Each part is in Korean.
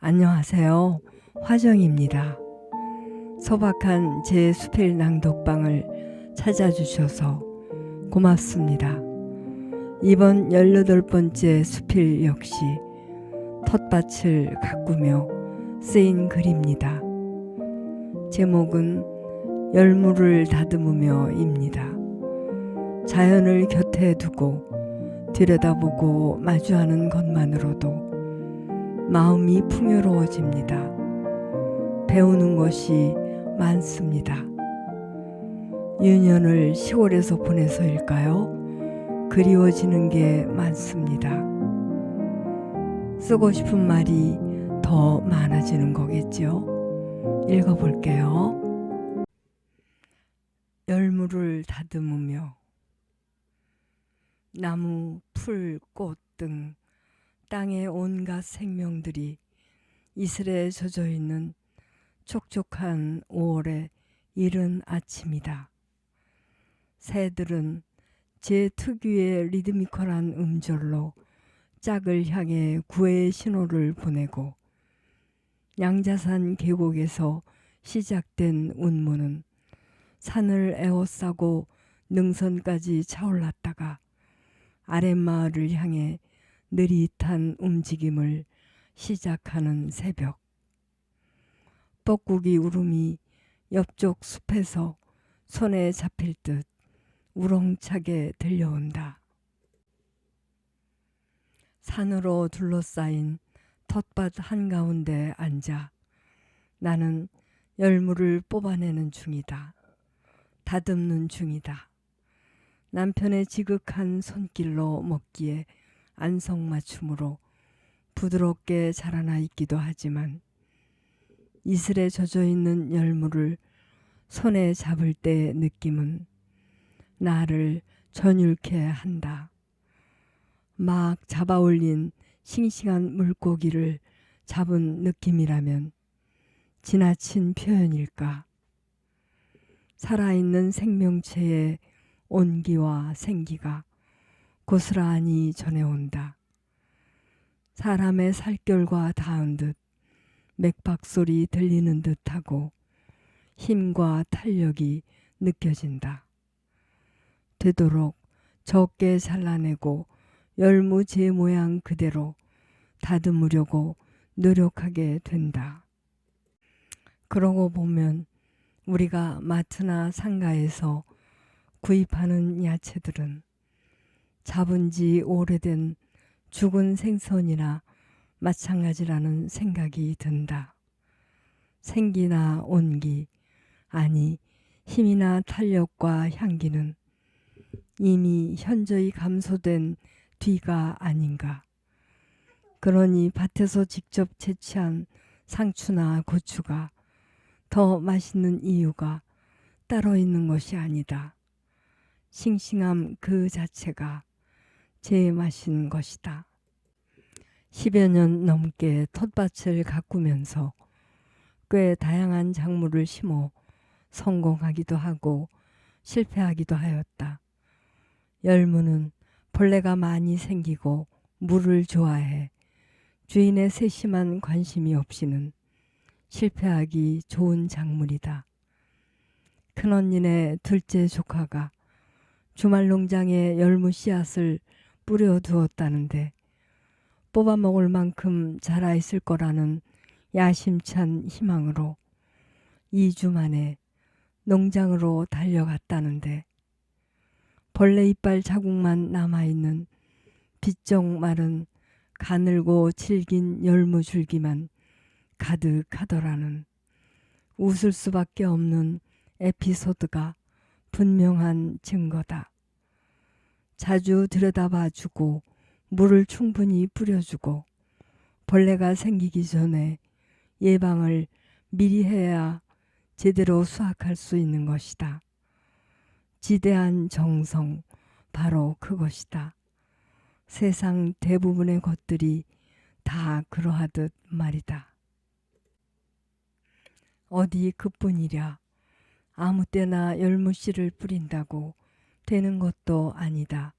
안녕하세요. 화정입니다. 소박한 제 수필 낭독방을 찾아주셔서 고맙습니다. 이번 18번째 수필 역시 텃밭을 가꾸며 쓰인 글입니다. 제목은 열무를 다듬으며 입니다. 자연을 곁에 두고 들여다보고 마주하는 것만으로도 마음이 풍요로워집니다. 배우는 것이 많습니다. 유년을 시골에서 보내서일까요? 그리워지는 게 많습니다. 쓰고 싶은 말이 더 많아지는 거겠죠? 읽어볼게요. 열무를 다듬으며 나무, 풀, 꽃 등 땅의 온갖 생명들이 이슬에 젖어 있는 촉촉한 5월의 이른 아침이다. 새들은 제 특유의 리드미컬한 음절로 짝을 향해 구애의 신호를 보내고 양자산 계곡에서 시작된 운무는 산을 에워싸고 능선까지 차올랐다가 아랫마을을 향해 느릿한 움직임을 시작하는 새벽. 뻐꾸기 울음이 옆쪽 숲에서 손에 잡힐 듯 우렁차게 들려온다. 산으로 둘러싸인 텃밭 한가운데 앉아 나는 열무를 뽑아내는 중이다. 다듬는 중이다. 남편의 지극한 손길로 먹기에 안성맞춤으로 부드럽게 자라나 있기도 하지만 이슬에 젖어 있는 열무를 손에 잡을 때의 느낌은 나를 전율케 한다. 막 잡아올린 싱싱한 물고기를 잡은 느낌이라면 지나친 표현일까? 살아있는 생명체의 온기와 생기가 고스란히 전해온다. 사람의 살결과 닿은 듯 맥박소리 들리는 듯하고 힘과 탄력이 느껴진다. 되도록 적게 잘라내고 열무 제 모양 그대로 다듬으려고 노력하게 된다. 그러고 보면 우리가 마트나 상가에서 구입하는 야채들은 잡은 지 오래된 죽은 생선이나 마찬가지라는 생각이 든다. 생기나 온기, 아니 힘이나 탄력과 향기는 이미 현저히 감소된 뒤가 아닌가. 그러니 밭에서 직접 채취한 상추나 고추가 더 맛있는 이유가 따로 있는 것이 아니다. 싱싱함 그 자체가 제 맛인 것이다. 10여 년 넘게 텃밭을 가꾸면서 꽤 다양한 작물을 심어 성공하기도 하고 실패하기도 하였다. 열무는 벌레가 많이 생기고 물을 좋아해 주인의 세심한 관심이 없이는 실패하기 좋은 작물이다. 큰언니네 둘째 조카가 주말 농장에 열무 씨앗을 뿌려두었다는데 뽑아먹을 만큼 자라있을 거라는 야심찬 희망으로 2주 만에 농장으로 달려갔다는데 벌레 이빨 자국만 남아있는 비쩍 마른 가늘고 질긴 열무 줄기만 가득하더라는 웃을 수밖에 없는 에피소드가 분명한 증거다. 자주 들여다봐주고 물을 충분히 뿌려주고 벌레가 생기기 전에 예방을 미리 해야 제대로 수확할 수 있는 것이다. 지대한 정성, 바로 그것이다. 세상 대부분의 것들이 다 그러하듯 말이다. 어디 그뿐이랴. 아무 때나 열무씨를 뿌린다고 되는 것도 아니다.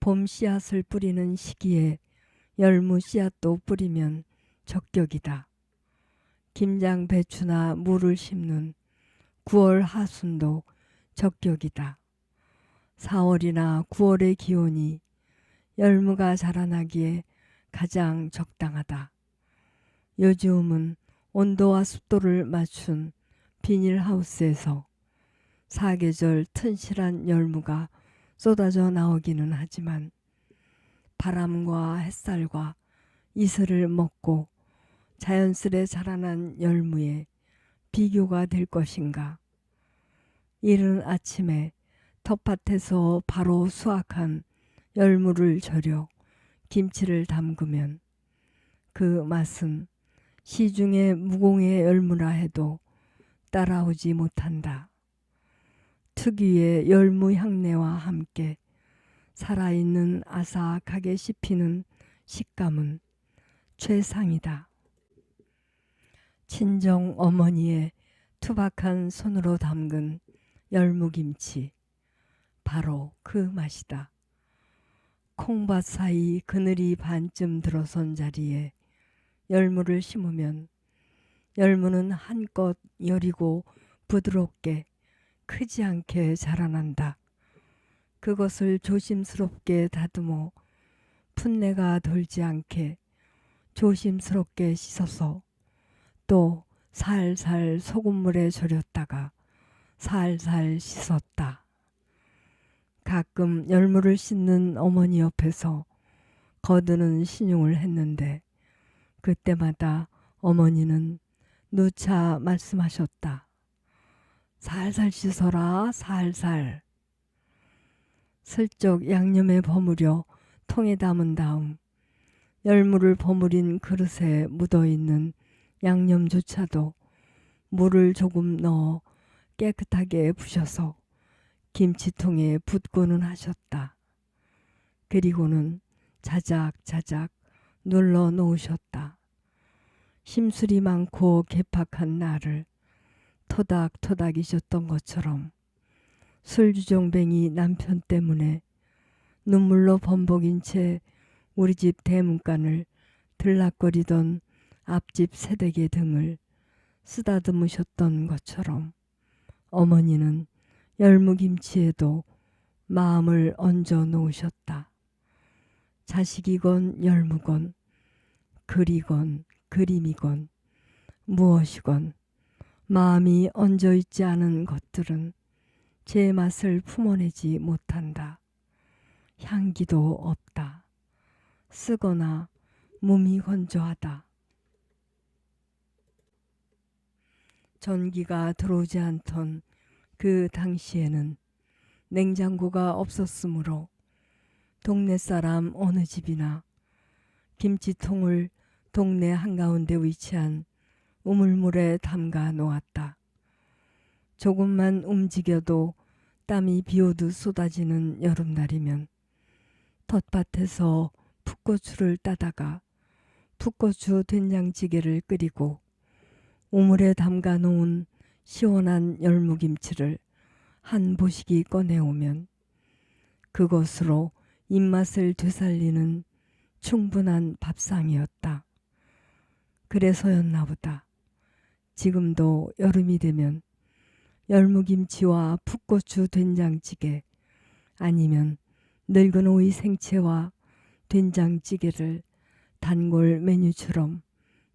봄 씨앗을 뿌리는 시기에 열무 씨앗도 뿌리면 적격이다. 김장 배추나 물을 심는 9월 하순도 적격이다. 4월이나 9월의 기온이 열무가 자라나기에 가장 적당하다. 요즘은 온도와 습도를 맞춘 비닐하우스에서 사계절 튼실한 열무가 쏟아져 나오기는 하지만 바람과 햇살과 이슬을 먹고 자연스레 자라난 열무에 비교가 될 것인가. 이른 아침에 텃밭에서 바로 수확한 열무를 절여 김치를 담그면 그 맛은 시중의 무공의 열무라 해도 따라오지 못한다. 특유의 열무 향내와 함께 살아있는 아삭하게 씹히는 식감은 최상이다. 친정 어머니의 투박한 손으로 담근 열무김치, 바로 그 맛이다. 콩밭 사이 그늘이 반쯤 들어선 자리에 열무를 심으면 열무는 한껏 여리고 부드럽게 크지 않게 자라난다. 그것을 조심스럽게 다듬어 풋내가 돌지 않게 조심스럽게 씻어서 또 살살 소금물에 절였다가 살살 씻었다. 가끔 열무를 씻는 어머니 옆에서 거드는 신용을 했는데 그때마다 어머니는 누차 말씀하셨다. 살살 씻어라, 살살. 슬쩍 양념에 버무려 통에 담은 다음 열무를 버무린 그릇에 묻어있는 양념조차도 물을 조금 넣어 깨끗하게 부셔서 김치통에 붓고는 하셨다. 그리고는 자작자작 눌러 놓으셨다. 심술이 많고 개팍한 나를 토닥토닥이셨던 것처럼 술주정뱅이 남편 때문에 눈물로 범벅인 채 우리 집 대문간을 들락거리던 앞집 새댁의 등을 쓰다듬으셨던 것처럼 어머니는 열무김치에도 마음을 얹어 놓으셨다. 자식이건 열무건 글이건 그림이건 무엇이건 마음이 얹어 있지 않은 것들은 제 맛을 품어내지 못한다. 향기도 없다. 쓰거나 몸이 건조하다. 전기가 들어오지 않던 그 당시에는 냉장고가 없었으므로 동네 사람 어느 집이나 김치통을 동네 한가운데 위치한 우물물에 담가 놓았다. 조금만 움직여도 땀이 비오듯 쏟아지는 여름날이면 텃밭에서 풋고추를 따다가 풋고추 된장찌개를 끓이고 우물에 담가 놓은 시원한 열무김치를 한 보시기 꺼내오면 그것으로 입맛을 되살리는 충분한 밥상이었다. 그래서였나 보다. 지금도 여름이 되면 열무김치와 풋고추 된장찌개 아니면 늙은 오이 생채와 된장찌개를 단골 메뉴처럼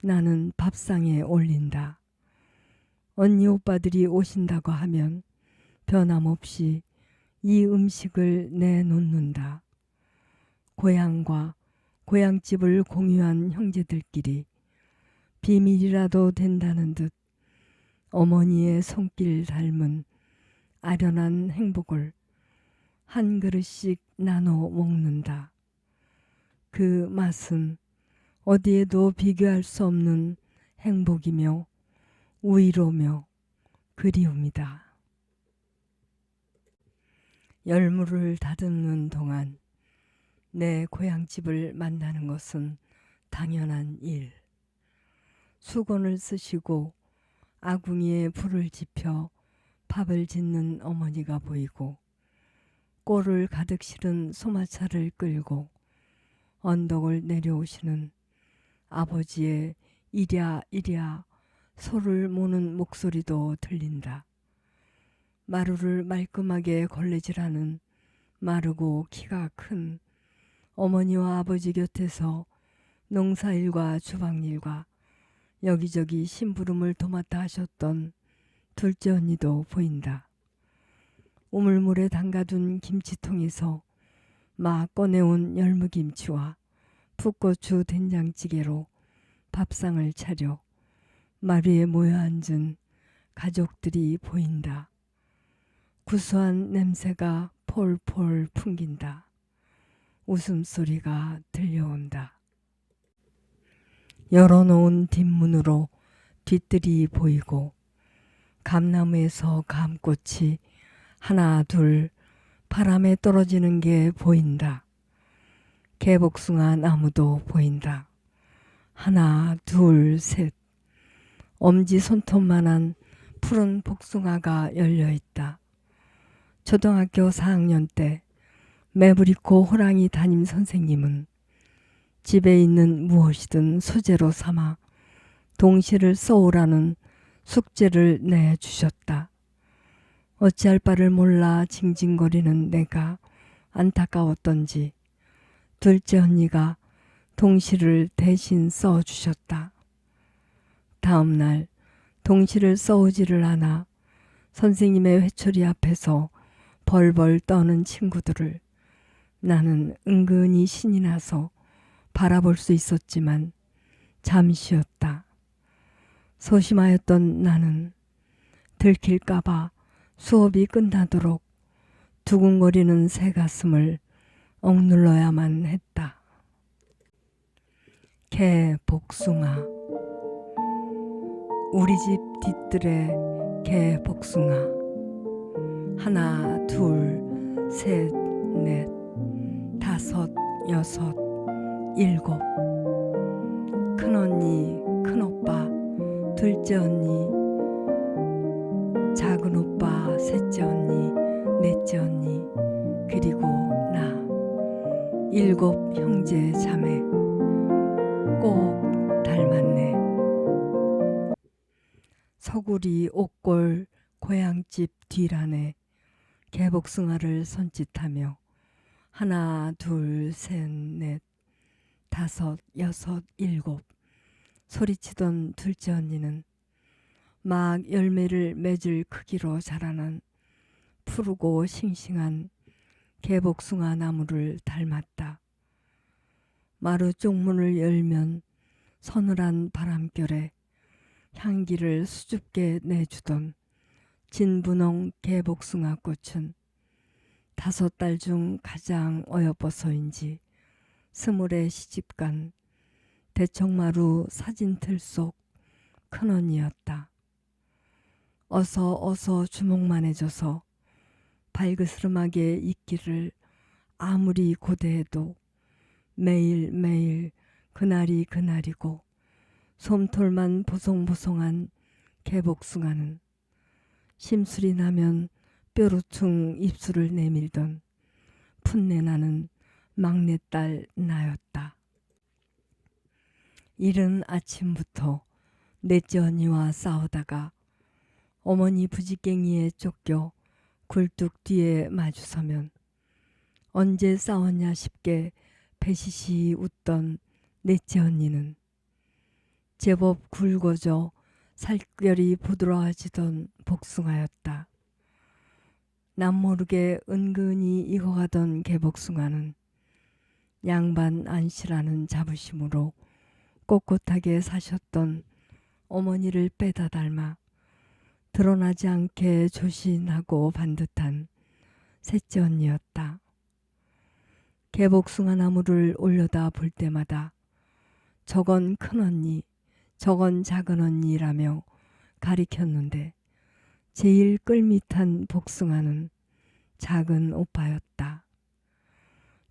나는 밥상에 올린다. 언니 오빠들이 오신다고 하면 변함없이 이 음식을 내놓는다. 고향과 고향집을 공유한 형제들끼리 비밀이라도 된다는 듯 어머니의 손길 닮은 아련한 행복을 한 그릇씩 나눠 먹는다. 그 맛은 어디에도 비교할 수 없는 행복이며 위로며 그리움이다. 열무를 다듬는 동안 내 고향집을 만나는 것은 당연한 일. 수건을 쓰시고 아궁이에 불을 지펴 밥을 짓는 어머니가 보이고 꼴을 가득 실은 소마차를 끌고 언덕을 내려오시는 아버지의 이랴 이랴 소를 모는 목소리도 들린다. 마루를 말끔하게 걸레질하는 마르고 키가 큰 어머니와 아버지 곁에서 농사일과 주방일과 여기저기 심부름을 도맡아 하셨던 둘째 언니도 보인다. 우물물에 담가둔 김치통에서 막 꺼내온 열무김치와 풋고추 된장찌개로 밥상을 차려 마루에 모여 앉은 가족들이 보인다. 구수한 냄새가 폴폴 풍긴다. 웃음소리가 들려온다. 열어놓은 뒷문으로 뒤뜰이 보이고 감나무에서 감꽃이 하나 둘 바람에 떨어지는 게 보인다. 개복숭아 나무도 보인다. 하나 둘 셋 엄지 손톱만한 푸른 복숭아가 열려있다. 초등학교 4학년 때 매부리코 호랑이 담임 선생님은 집에 있는 무엇이든 소재로 삼아 동시를 써오라는 숙제를 내주셨다. 어찌할 바를 몰라 징징거리는 내가 안타까웠던지 둘째 언니가 동시를 대신 써주셨다. 다음 날 동시를 써오지를 않아 선생님의 회초리 앞에서 벌벌 떠는 친구들을 나는 은근히 신이 나서 바라볼 수 있었지만 잠시였다. 소심하였던 나는 들킬까봐 수업이 끝나도록 두근거리는 새 가슴을 억눌러야만 했다. 개복숭아. 우리 집 뒤뜰에 개복숭아. 하나 둘 셋 넷 다섯 여섯 일곱. 큰언니 큰오빠 둘째 언니 작은 오빠 셋째 언니 넷째 언니 그리고 나. 일곱 형제 자매 꼭 닮았네. 서구리 옥골 고향집 뒷안에 개복숭아를 손짓하며 하나 둘 셋 넷 다섯 여섯 일곱 소리치던 둘째 언니는 막 열매를 맺을 크기로 자라난 푸르고 싱싱한 개복숭아 나무를 닮았다. 마루 쪽문을 열면 서늘한 바람결에 향기를 수줍게 내주던 진분홍 개복숭아 꽃은 5달 중 가장 어여뻐서인지 스물에 시집간 대청마루 사진틀 속 큰언니였다. 어서 주목만 해줘서 발그스름하게 있기를 아무리 고대해도 매일매일 그날이 그날이고 솜털만 보송보송한 개복숭아는 심술이 나면 뾰루퉁 입술을 내밀던 풋내나는 막내딸 나였다. 이른 아침부터 넷째 언니와 싸우다가 어머니 부지깽이에 쫓겨 굴뚝 뒤에 마주서면 언제 싸웠냐 싶게 배시시 웃던 넷째 언니는 제법 굵어져 살결이 부드러워지던 복숭아였다. 남모르게 은근히 익어가던 개복숭아는 양반 안씨라는 자부심으로 꼿꼿하게 사셨던 어머니를 빼다 닮아 드러나지 않게 조신하고 반듯한 셋째 언니였다. 개복숭아 나무를 올려다 볼 때마다 저건 큰언니, 저건 작은언니라며 가리켰는데 제일 끌밋한 복숭아는 작은 오빠였다.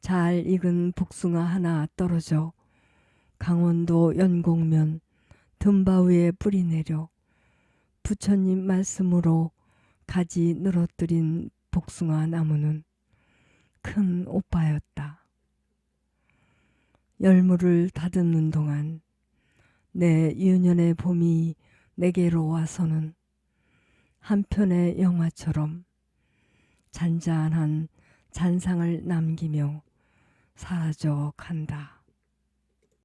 잘 익은 복숭아 하나 떨어져 강원도 연곡면 덤바위에 뿌리 내려 부처님 말씀으로 가지 늘어뜨린 복숭아 나무는 큰 오빠였다. 열무를 다듬는 동안 내 유년의 봄이 내게로 와서는 한 편의 영화처럼 잔잔한 잔상을 남기며 사라져 간다.